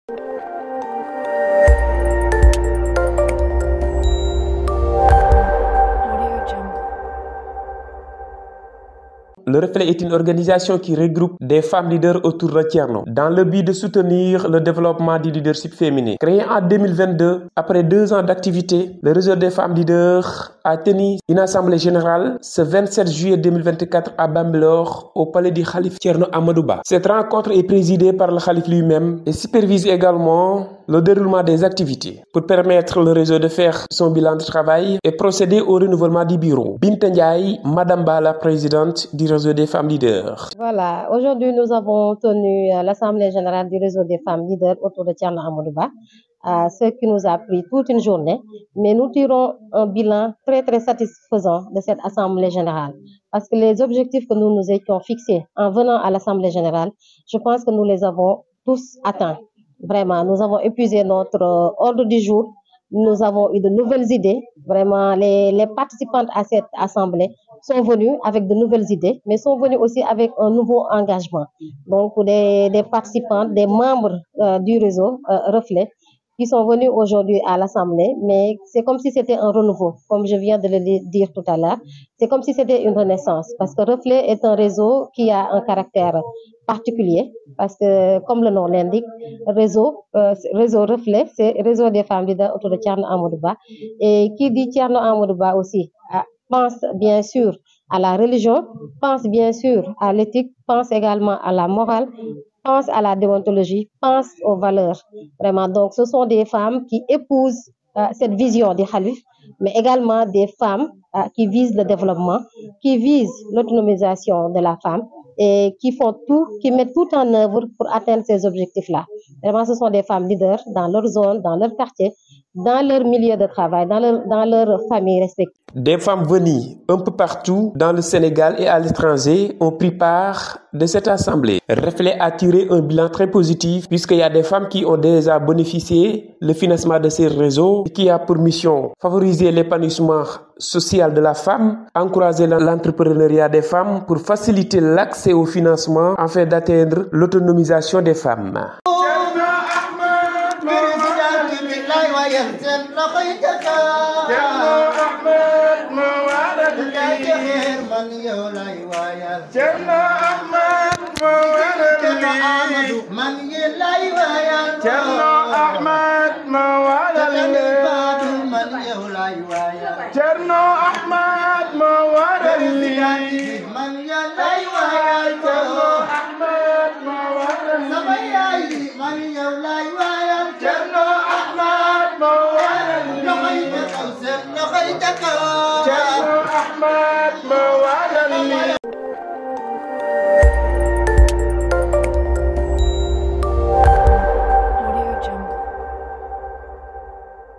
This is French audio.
Le Reflet est une organisation qui regroupe des femmes leaders autour de Thierno, dans le but de soutenir le développement du leadership féminin. Créé en 2022, après 2 ans d'activité, le réseau des femmes leaders a tenu une assemblée générale ce 27 juillet 2024 à Bambilor, au palais du Khalif Thierno Amadouba. Cette rencontre est présidée par le Khalif lui-même et supervise également le déroulement des activités pour permettre le réseau de faire son bilan de travail et procéder au renouvellement du bureau. Binta Ndiaye, Madame Ba, la présidente du réseau des femmes leaders. Voilà, aujourd'hui nous avons tenu l'assemblée générale du réseau des femmes leaders autour de Thierno Amadouba, ce qui nous a pris toute une journée, mais nous tirons un bilan très satisfaisant de cette assemblée générale parce que les objectifs que nous nous étions fixés en venant à l'assemblée générale, je pense que nous les avons tous atteints. Vraiment, nous avons épuisé notre ordre du jour. Nous avons eu de nouvelles idées. Vraiment, les participantes à cette assemblée sont venus avec de nouvelles idées, mais sont venus aussi avec un nouveau engagement. Donc, des participants, des membres du réseau Reflet, qui sont venus aujourd'hui à l'assemblée, mais c'est comme si c'était un renouveau, comme je viens de le dire tout à l'heure. C'est comme si c'était une renaissance, parce que Reflet est un réseau qui a un caractère particulier, parce que, comme le nom l'indique, réseau Reflet, c'est réseau des femmes leaders autour de Thierno Amadouba. Et qui dit Thierno Amadouba aussi pense bien sûr à la religion, pense bien sûr à l'éthique, pense également à la morale, pense à la déontologie, pense aux valeurs. Vraiment, donc ce sont des femmes qui épousent cette vision du Khalif, mais également des femmes qui visent le développement, qui visent l'autonomisation de la femme et qui font tout, qui mettent tout en œuvre pour atteindre ces objectifs-là. Vraiment, ce sont des femmes leaders dans leur zone, dans leur quartier, dans leur milieu de travail, dans leur famille respective. Des femmes venues un peu partout dans le Sénégal et à l'étranger ont pris part de cette assemblée. Reflet a tiré un bilan très positif puisqu'il y a des femmes qui ont déjà bénéficié le financement de ces réseaux qui a pour mission favoriser l'épanouissement social de la femme, encourager l'entrepreneuriat des femmes pour faciliter l'accès au financement afin d'atteindre l'autonomisation des femmes.